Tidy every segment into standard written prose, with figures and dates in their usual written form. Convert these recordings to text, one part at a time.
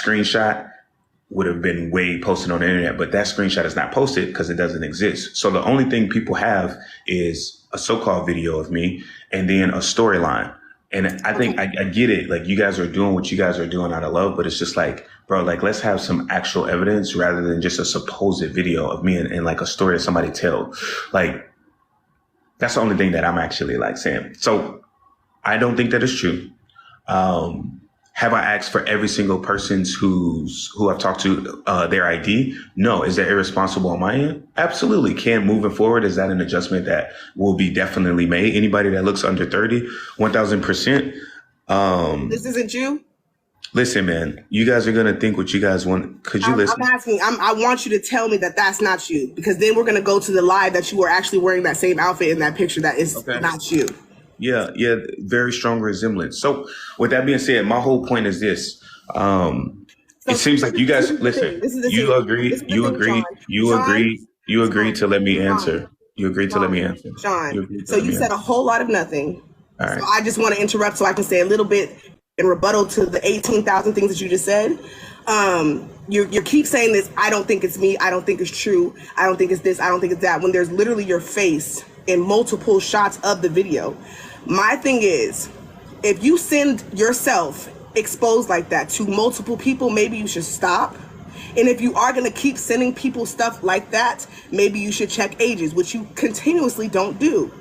screenshot would have been way posted on the internet, but that screenshot is not posted because it doesn't exist. So the only thing people have is a so-called video of me and then a storyline. And I think I get it. Like, you guys are doing what you guys are doing out of love, but it's just like, bro, like, let's have some actual evidence rather than just a supposed video of me and like a story that somebody told. Like, that's the only thing that I'm actually like saying. So I don't think that is true. Have I asked for every single person's who I've talked to their ID? No. Is that irresponsible on my end? Absolutely. Can moving forward, is that an adjustment that will be definitely made? Anybody that looks under 30, 1000%. This isn't you? Listen, man, you guys are going to think what you guys want. Could you listen? I'm asking, I want you to tell me that that's not you, because then we're going to go to the live that you were actually wearing that same outfit in that picture that is not you. Yeah, very strong resemblance. So with that being said, my whole point is this. It seems like you guys, listen, you agree to let me answer. You agreed to let me answer. Sean, so you said a whole lot of nothing. All right. So I just want to interrupt so I can say a little bit in rebuttal to the 18,000 things that you just said. You keep saying this, I don't think it's me, I don't think it's true, I don't think it's this, I don't think it's that, when there's literally your face in multiple shots of the video. My thing is, if you send yourself exposed like that to multiple people, maybe you should stop. And if you are going to keep sending people stuff like that, maybe you should check ages, which you continuously don't do.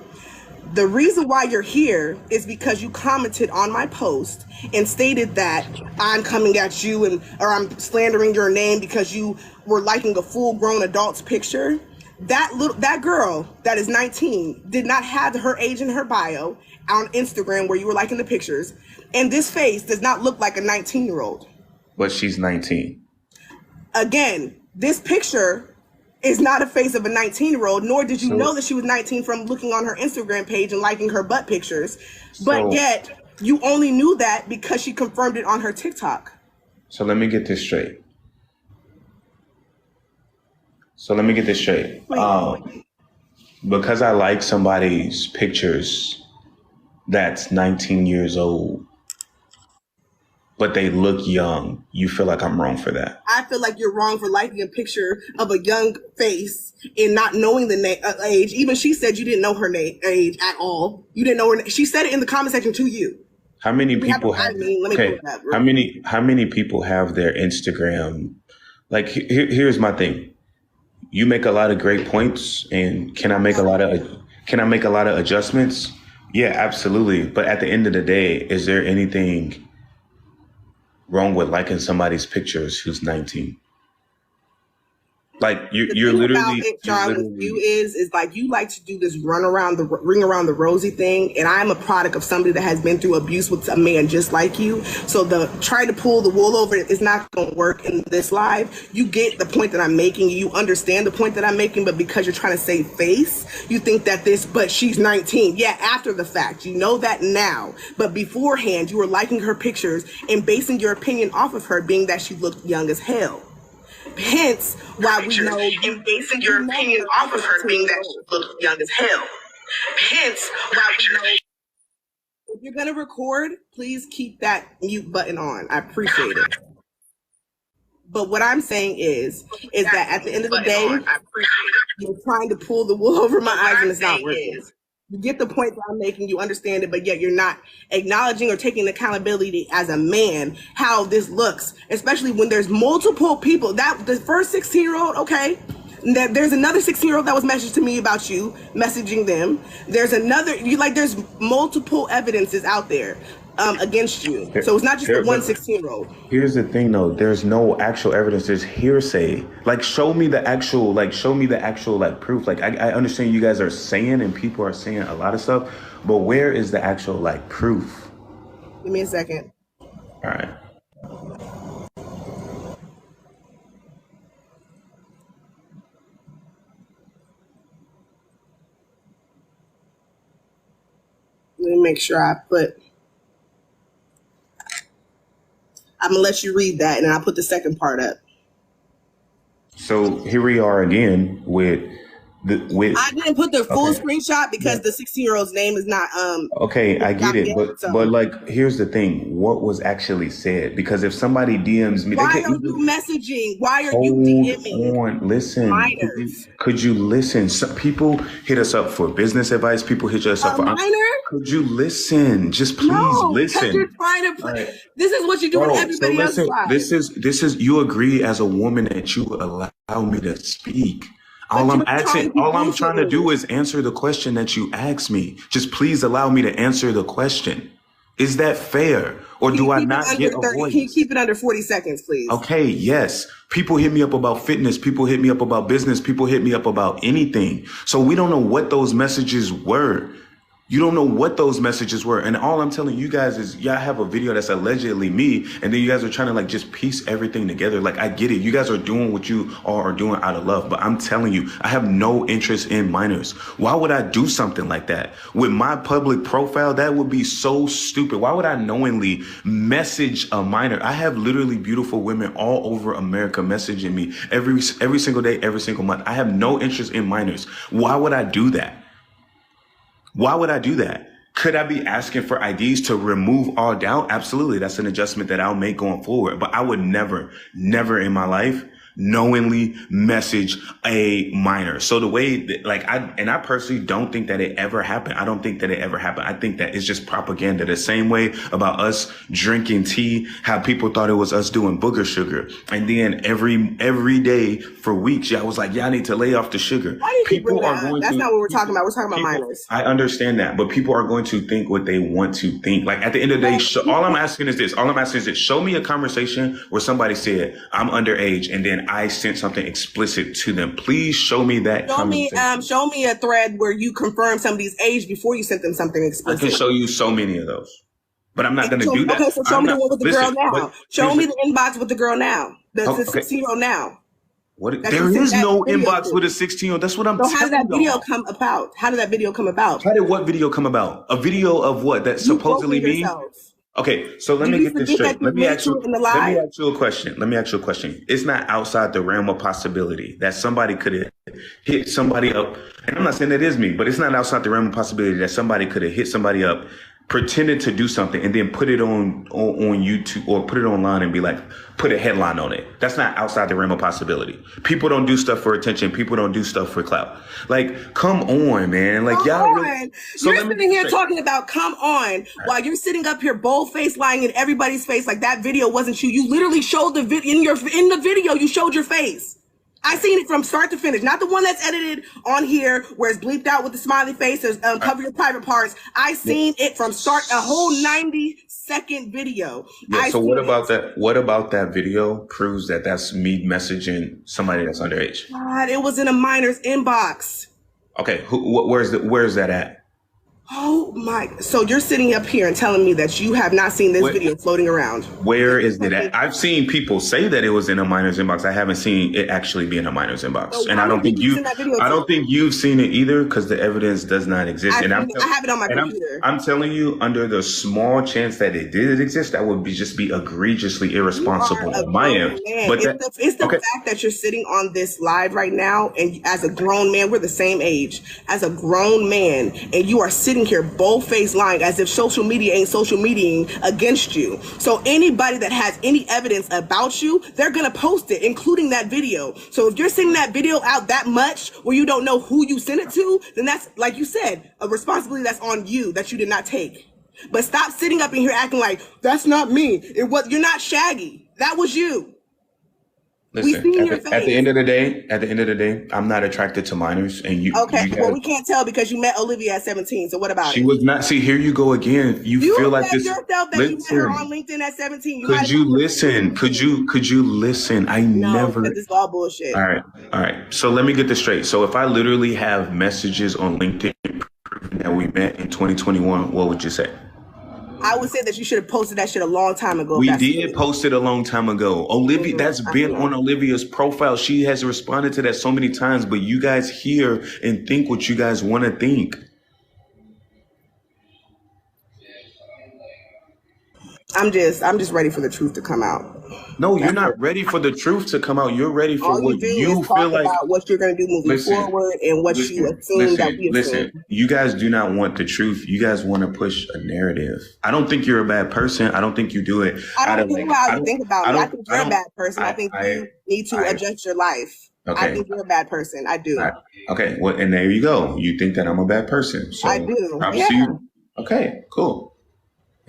The reason why you're here is because you commented on my post and stated that I'm coming at you or I'm slandering your name because you were liking a full-grown adult's picture. That girl that is 19 did not have her age in her bio on Instagram where you were liking the pictures. And this face does not look like a 19-year-old. But she's 19. Again, this picture is not a face of a 19-year-old, nor did you know that she was 19 from looking on her Instagram page and liking her butt pictures. But yet, you only knew that because she confirmed it on her TikTok. So let me get this straight. Because I like somebody's pictures that's 19 years old, but they look young, you feel like I'm wrong for that? I feel like you're wrong for liking a picture of a young face and not knowing the age. Even she said you didn't know her age at all. You didn't know her. She said it in the comment section to you. How many people have? How many people have their Instagram? Like, here's my thing. You make a lot of great points, and can I make a lot of adjustments? Yeah, absolutely. But at the end of the day, is there anything wrong with liking somebody's pictures who's 19? Like, you're literally, John, with you is like, you like to do this ring around the rosy thing, and I'm a product of somebody that has been through abuse with a man just like you. So trying to pull the wool over it is not going to work in this live. You get the point that I'm making, you understand the point that I'm making, but because you're trying to save face, you think that but she's 19. Yeah, after the fact, you know that now, but beforehand, you were liking her pictures and basing your opinion off of her, being that she looked young as hell. Hence why we know, and basing your opinion off of her being that she looked young as hell. Hence why we know, if you're gonna record, please keep that mute button on. I appreciate it. But what I'm saying is that at the end of the day, you're trying to pull the wool over my eyes and it's not working. You get the point that I'm making, you understand it, but yet you're not acknowledging or taking accountability as a man how this looks, especially when there's multiple people. That the first 16-year-old, okay, there's another 16-year-old that was messaged to me about you, messaging them. There's there's multiple evidences out there against you. So it's not just the one 16-year-old. Here's the thing, though. There's no actual evidence. There's hearsay. Like, show me the actual proof. Like, I understand you guys are saying and people are saying a lot of stuff, but where is the actual proof? Give me a second. All right. Let me make sure I'm gonna let you read that, and then I'll put the second part up. So here we are again with I didn't put the full Okay. screenshot because the 16-year-old's name is not Okay, I get it, yet. but So like, here's the thing: what was actually said? Because if somebody DMs me, they why could are you even messaging? Why are you hold DMing on. Listen, minors? could you listen? Some people hit us up for business advice. People hit us up A for. minor? Could you listen? Just please No, because you're listen. trying to All put. right. This is what you do in Bro, so everybody else's listen, lives. this is you agree as a woman that you allow me to speak. But you're trying to be All I'm trying to bullshitting. do is answer the question that you asked me. Just please allow me to answer the question. Is that fair? Or Can you do I keep it not under get a 30? Can you voice? keep it under 40 seconds, please? Okay, yes. People hit me up about fitness. People hit me up about business. People hit me up about anything. So we don't know what those messages were. You don't know what those messages were. And all I'm telling you guys is y'all have a video that's allegedly me. And then you guys are trying to like just piece everything together. Like, I get it. You guys are doing what you all are doing out of love. But I'm telling you, I have no interest in minors. Why would I do something like that? With my public profile, that would be so stupid. Why would I knowingly message a minor? I have literally beautiful women all over America messaging me every single day, every single month. I have no interest in minors. Why would I do that? Why would I do that? Could I be asking for IDs to remove all doubt? Absolutely. That's an adjustment that I'll make going forward. But I would never, never in my life knowingly message a minor. So the way that, like, I personally don't think that it ever happened. I don't think that it ever happened. I think that it's just propaganda. The same way about us drinking tea, how people thought it was us doing booger sugar. And then every day for weeks, y'all was like, y'all need to lay off the sugar. Why do you keep bringing People are that up? going That's to, not what we're talking about. We're talking about people, minors. I understand that, but people are going to think what they want to think. Like, at the end of the day, all I'm asking is this. All I'm asking is this. Show me a conversation where somebody said, I'm underage, and then I sent something explicit to them. Please show me that conversation. Show me a thread where you confirm somebody's age before you sent them something I explicit. can show you so many of those, but I'm not going to do that. Okay, so show me the one with the girl now. Show me the inbox with the girl now. The 16-year-old now. There is no inbox with a 16-year-old. That's what I'm telling you. So how did that video come about? How did that video come about? How did what video come about? A video of what? That supposedly me? Okay, so let me get this straight. Let me ask you a question. It's not outside the realm of possibility that somebody could have hit somebody up. And I'm not saying that is me, but it's not outside the realm of possibility that somebody could have hit somebody up, pretended to do something, and then put it on YouTube or put it online and be like, put a headline on it. That's not outside the realm of possibility. People don't do stuff for attention. People don't do stuff for clout. Like, come on, man. Like, y'all really. So you're sitting here talking about come on while you're sitting up here bold-faced lying in everybody's face like that video wasn't you. You literally showed the video in the video. You showed your face. I seen it from start to finish, not the one that's edited on here where it's bleeped out with the smiley face or cover your private parts. I seen it from start, a whole 90-second video. Yeah, so what about that? What about that video proves that that's me messaging somebody that's underage? God, it was in a minor's inbox. Okay, where's that at? Oh my! So you're sitting up here and telling me that you have not seen this video floating around. Where is it at? I've seen people say that it was in a minor's inbox. I haven't seen it actually be in a minor's inbox, and I don't think you've seen it either because the evidence does not exist. And I have it on my computer. I'm telling you, under the small chance that it did exist, that would just be egregiously irresponsible on my end. But it's the fact that you're sitting on this live right now, and as a grown man, we're the same age. As a grown man, and you are sitting here bold-faced lying as if social media ain't social mediaing against you. So anybody that has any evidence about you, they're gonna post it, including that video. So if you're sending that video out that much where you don't know who you sent it to, then that's, like you said, a responsibility that's on you that you did not take. But stop sitting up in here acting like that's not me. You're not Shaggy. That was you. Listen, at the end of the day, I'm not attracted to minors, and you. Okay, well, we can't tell because you met Olivia at 17. So what about she was not. See, here you go again. You feel like this. Yourself that you met her on LinkedIn at 17. Could you listen? Could you listen? Never. This is all bullshit. All right. So let me get this straight. So if I literally have messages on LinkedIn proving that we met in 2021, what would you say? I would say that you should have posted that shit a long time ago. We did post it a long time ago. Olivia, that's been on Olivia's profile. She has responded to that so many times, but you guys hear and think what you guys want to think. I'm just ready for the truth to come out. No, you're That's not it. ready for the truth to come out. You're ready for All you what do is you feel talk like. about what you're going to do moving Listen, forward and what you assume that we listen. assume. You guys do not want the truth. You guys want to push a narrative. I don't think you're a bad person. I don't think you do it I out don't of care like, how you think about me. I think I you're a don't, bad person. I think you need to I, adjust your life. I okay. think you're a bad person. I I, do. okay. Well, and there you go. You think that I'm a bad person. I So do. props Yeah. to you. Okay, cool.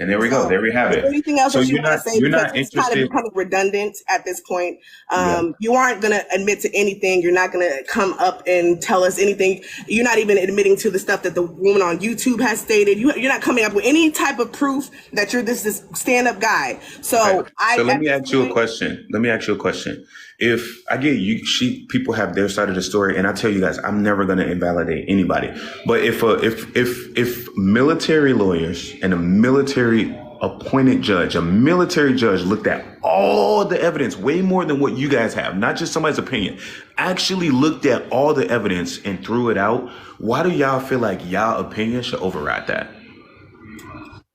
And there we go. So, There we have is there it. anything else So that you want to say? you're Because not it's kind of interested. becoming redundant at this point. Yeah. You aren't going to admit to anything. You're not going to come up and tell us anything. You're not even admitting to the stuff that the woman on YouTube has stated. You're not coming up with any type of proof that you're this stand-up guy. So Okay. So let at me this ask you a point, question. Let me ask you a question. If I get you, people have their side of the story, and I tell you guys, I'm never going to invalidate anybody. But if military lawyers and a military appointed judge, a military judge looked at all the evidence, way more than what you guys have, not just somebody's opinion, actually looked at all the evidence and threw it out, why do y'all feel like y'all opinion should override that?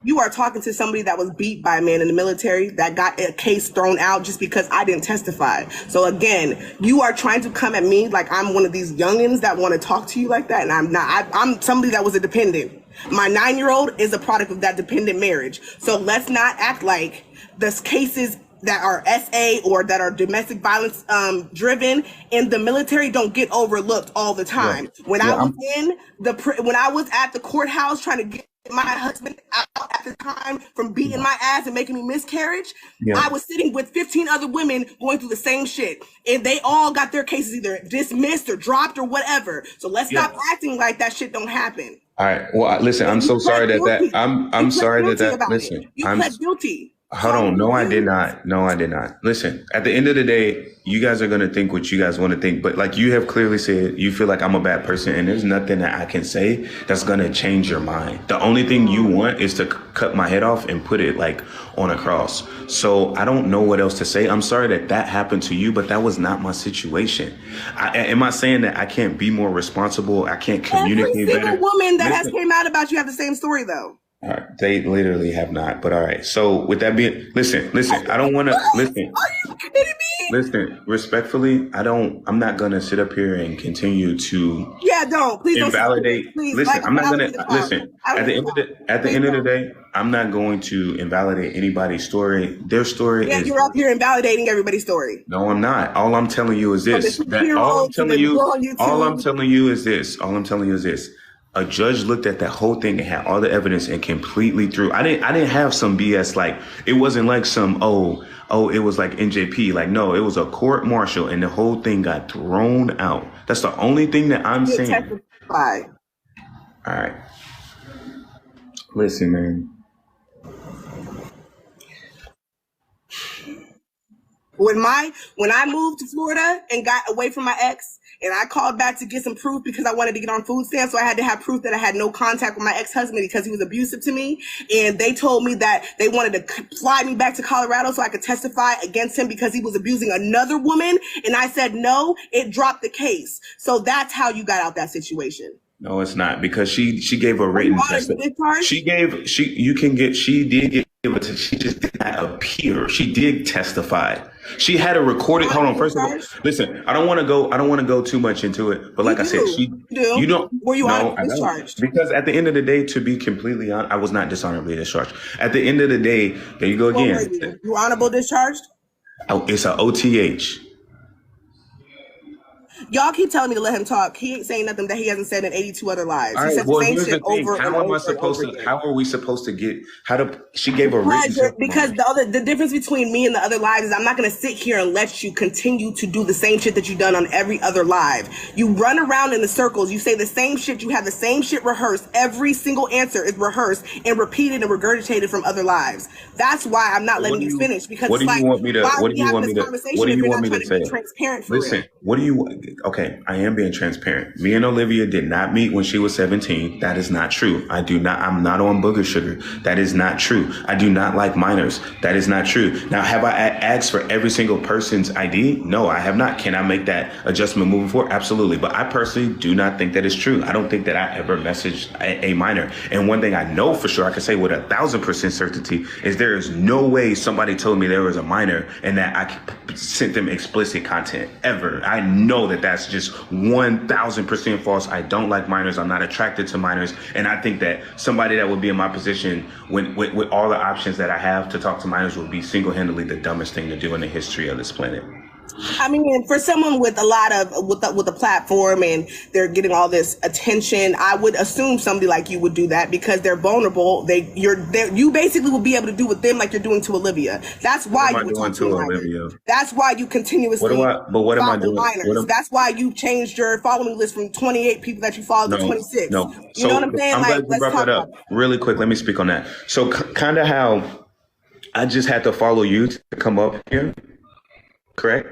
you are talking to somebody that was beat by a man in the military that got a case thrown out just because I didn't testify. So again, you are trying to come at me like I'm one of these youngins that want to talk to you like that, and I'm not. I'm somebody that was a dependent. My 9-year-old is a product of that dependent marriage. So let's not act like the cases that are SA or that are domestic violence driven in the military don't get overlooked all the time. Yeah. When Yeah, I was when I was at the courthouse trying to get my husband out at the time from beating my ass and making me miscarriage, yeah. I was sitting with 15 other women going through the same shit, and they all got their cases either dismissed or dropped or whatever. So let's stop acting like that shit don't happen. All right. Well, listen, I'm so sorry I'm sorry listen, You pled guilty. hold on. No, I did not. No, I did not. Listen, at the end of the day, you guys are going to think what you guys want to think. But like you have clearly said, you feel like I'm a bad person, and there's nothing that I can say that's going to change your mind. The only thing you want is to cut my head off and put it like on a cross. So I don't know what else to say. I'm sorry that happened to you, but that was not my situation. Am I saying that I can't be more responsible? I can't communicate better? Every single woman that has came out about you have the same story though. All right, they literally have not, but all right. So with that being, listen, I don't want to listen. Are you kidding me? Listen, respectfully, I'm not going to sit up here and continue to please invalidate. Don't please, listen, like, I'm not going to listen. At the end of the day, I'm not going to invalidate anybody's story. Their story is. You're up here invalidating everybody's story. No, I'm not. All I'm telling you is this. All I'm telling you is this. A judge looked at that whole thing and had all the evidence and completely threw. I didn't have some BS. Like it wasn't like some it was like NJP. Like no, it was a court martial and the whole thing got thrown out. That's the only thing that I'm saying. Testify. All right. Listen, man. When I moved to Florida and got away from my ex, and I called back to get some proof because I wanted to get on food stamps, so I had to have proof that I had no contact with my ex-husband because he was abusive to me. And they told me that they wanted to fly me back to Colorado so I could testify against him because he was abusing another woman. And I said no, it dropped the case. So that's how you got out that situation. No, it's not, because she gave a written testimony. She just did not appear. She did testify. She had a recorded. Hold on. First of all, listen. I don't want to go too much into it. But like I said, you don't. Were you honorably discharged? Because at the end of the day, to be completely honest, I was not dishonorably discharged. At the end of the day, there you go again. You were honorable discharged? Oh, it's an OTH. Y'all keep telling me to let him talk. He ain't saying nothing that he hasn't said in 82 other lives. All right, he said well, the same here's shit the thing. over and over again. How are we supposed to get? She gave a written because the difference between me and the other lives is I'm not going to sit here and let you continue to do the same shit that you've done on every other live. You run around in the circles. You say the same shit. You have the same shit rehearsed. Every single answer is rehearsed and repeated and regurgitated from other lives. That's why I'm not letting you finish, because what do you want me to? What do you want me to? What do you want me to say? Transparent for Listen, real? okay, I am being transparent. Me and Olivia did not meet when she was 17. That is not true. I'm not on booger sugar. That is not true. I do not like minors. That is not true. Now, have I asked for every single person's ID? No, I have not. Can I make that adjustment moving forward? Absolutely. But I personally do not think that is true. I don't think that I ever messaged a minor. And one thing I know for sure, I can say with 1,000% certainty, is there is no way somebody told me there was a minor and that I sent them explicit content ever. I know that that's just 1,000% false. I don't like minors. I'm not attracted to minors. And I think that somebody that would be in my position with all the options that I have to talk to minors would be single-handedly the dumbest thing to do in the history of this planet. I mean, for someone with a lot of with a platform and they're getting all this attention, I would assume somebody like you would do that because they're vulnerable. You basically would be able to do with them like you're doing to Olivia. That's why you would talk to Olivia. That's why you continuously. What am I doing? That's why you changed your following list from 28 people that you followed to 26. No, you know what I'm saying? I'm glad you brought that up. Really quick, let me speak on that. So kind of how I just had to follow you to come up here, correct?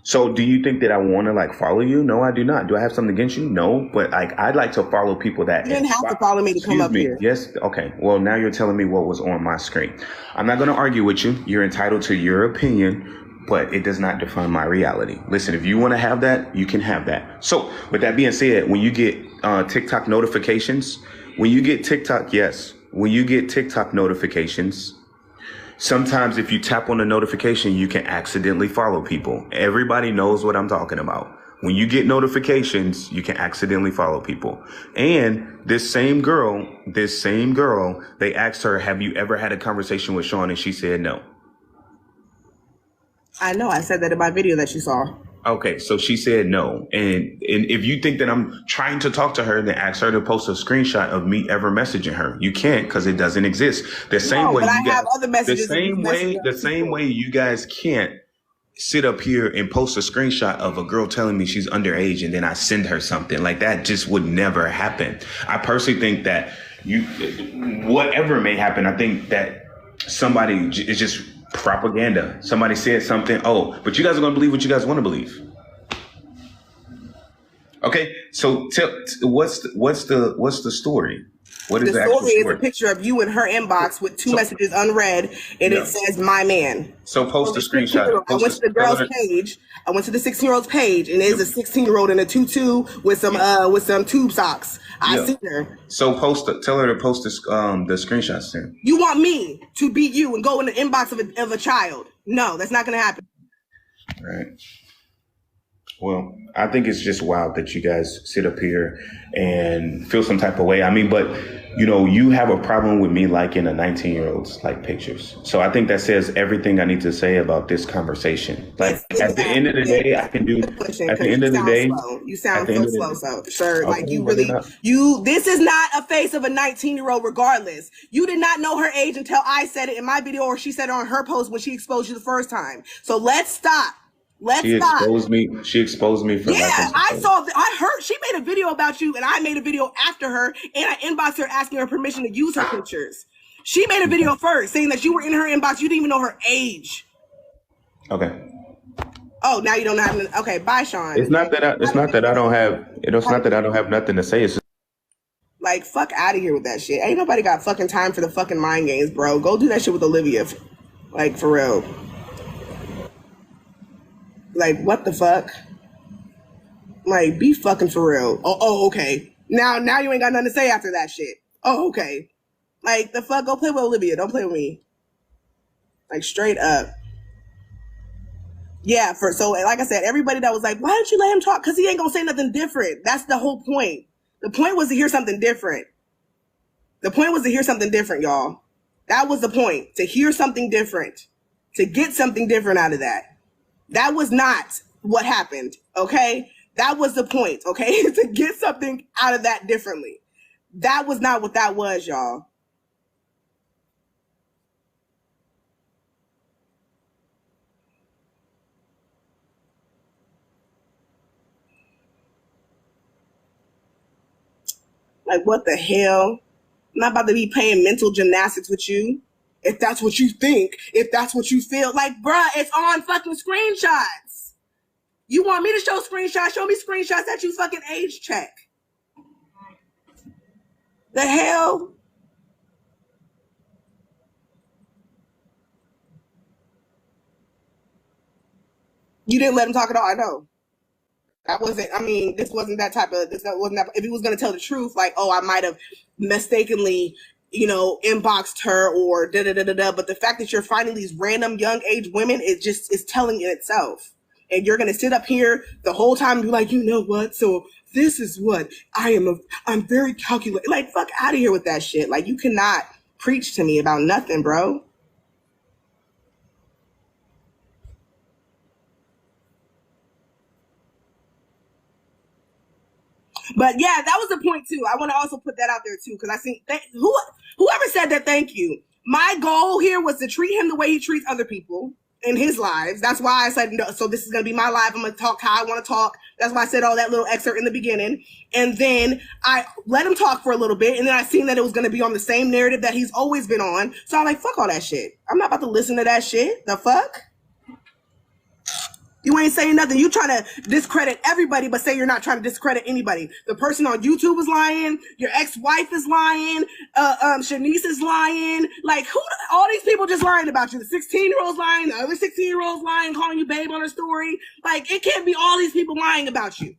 So do you think that I want to like follow you? No, I do not. Do I have something against you? No, but like I'd like to follow people that you didn't have to follow me to come up here. Yes. Okay. Well, now you're telling me what was on my screen. I'm not going to argue with you. You're entitled to your opinion, but it does not define my reality. Listen, if you want to have that, you can have that. So with that being said, when you get TikTok notifications, when you get TikTok notifications, sometimes if you tap on the notification, you can accidentally follow people. Everybody knows what I'm talking about. When you get notifications, you can accidentally follow people. And this same girl, they asked her, have you ever had a conversation with Sean? And she said no. I know. I said that in my video that you saw. Okay, so she said no. And if you think that I'm trying to talk to her, then ask her to post a screenshot of me ever messaging her. You can't because it doesn't exist. The same way you guys can't sit up here and post a screenshot of a girl telling me she's underage and then I send her something. Like that just would never happen. I personally think that whatever may happen, I think that somebody is just propaganda. Somebody said something. Oh, but you guys are going to believe what you guys want to believe. Okay, so what's the story? What is the actual story? Is a picture of you in her inbox with two messages unread, and it says "my man." So post a screenshot. I went to the girl's page. I went to the 16-year-old's page, and there's a 16-year-old in a tutu with some tube socks. I see her. So tell her to post the screenshots then. You want me to beat you and go in the inbox of a child? No, that's not going to happen. All right. Well, I think it's just wild that you guys sit up here and feel some type of way. I mean, but you have a problem with me liking a 19-year-old's like pictures. So I think that says everything I need to say about this conversation. Like at the end of the day, I can do. At the end of the day, you sound so slow, sir. Like you really, this is not a face of a 19-year-old. Regardless, you did not know her age until I said it in my video, or she said it on her post when she exposed you the first time. So let's stop. She exposed me for I heard she made a video about you and I made a video after her and I inboxed her asking her permission to use her pictures. She made a video first saying that you were in her inbox. You didn't even know her age. Okay. Oh, now you don't have. Okay, bye, Sean. It's not that I don't have nothing to say. It's just, like, fuck out of here with that shit. Ain't nobody got fucking time for the fucking mind games, bro. Go do that shit with Olivia. Like, for real. Like, what the fuck? Like, be fucking for real. Oh, okay. Now you ain't got nothing to say after that shit. Oh, okay. Like, the fuck? Go play with Olivia. Don't play with me. Like, straight up. Yeah, so like I said, everybody that was like, why don't you let him talk? Because he ain't gonna say nothing different. That's the whole point. The point was to hear something different. Y'all. That was the point. To hear something different. To get something different out of that. That was not what happened, okay? That was the point, okay? To get something out of that differently. That was not what that was, y'all. Like, what the hell? I'm not about to be playing mental gymnastics with you. If that's what you think, if that's what you feel. Like, bruh, it's on fucking screenshots. You want me to show screenshots? Show me screenshots that you fucking age check. The hell? You didn't let him talk at all. I know. That wasn't, I mean, this wasn't that type of, this wasn't that, if he was going to tell the truth, like, oh, I might have mistakenly, you know, inboxed her or da da da da da. But the fact that you're finding these random young age women, it just is telling in itself. And you're going to sit up here the whole time and be like, you know what? So this is what I'm very calculated. Like, fuck out of here with that shit. Like, you cannot preach to me about nothing, bro. But yeah, that was the point too. I want to also put that out there too, because I think whoever said that, thank you. My goal here was to treat him the way he treats other people in his lives. That's why I said, no, so this is going to be my life. I'm going to talk how I want to talk. That's why I said all that little excerpt in the beginning. And then I let him talk for a little bit. And then I seen that it was going to be on the same narrative that he's always been on. So I'm like, fuck all that shit. I'm not about to listen to that shit. The fuck? You ain't saying nothing. You trying to discredit everybody, but say you're not trying to discredit anybody. The person on YouTube is lying. Your ex-wife is lying. Shanice is lying. Like, who? All these people just lying about you. The 16-year-old's lying. The other 16-year-old's lying, calling you babe on her story. Like, it can't be all these people lying about you.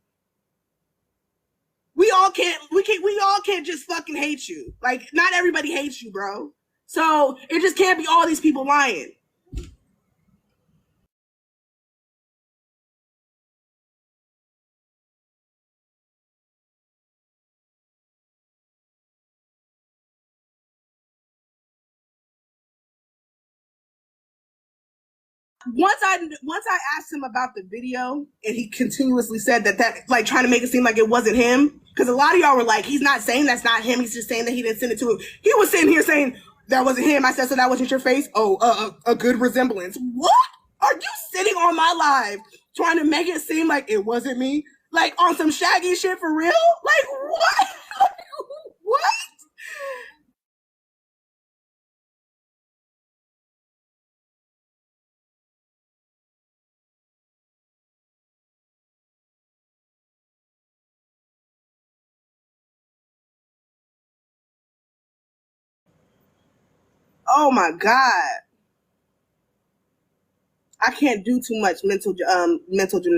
We all can't just fucking hate you. Like, not everybody hates you, bro. So it just can't be all these people lying. Once I asked him about the video, and he continuously said that like trying to make it seem like it wasn't him, because a lot of y'all were like, he's not saying that's not him. He's just saying that he didn't send it to him. He was sitting here saying that wasn't him. I said, so that wasn't your face? Oh, a good resemblance. What? Are you sitting on my live trying to make it seem like it wasn't me? Like on some shaggy shit for real? Like what? What? Oh my God. I can't do too much mental gymnastics.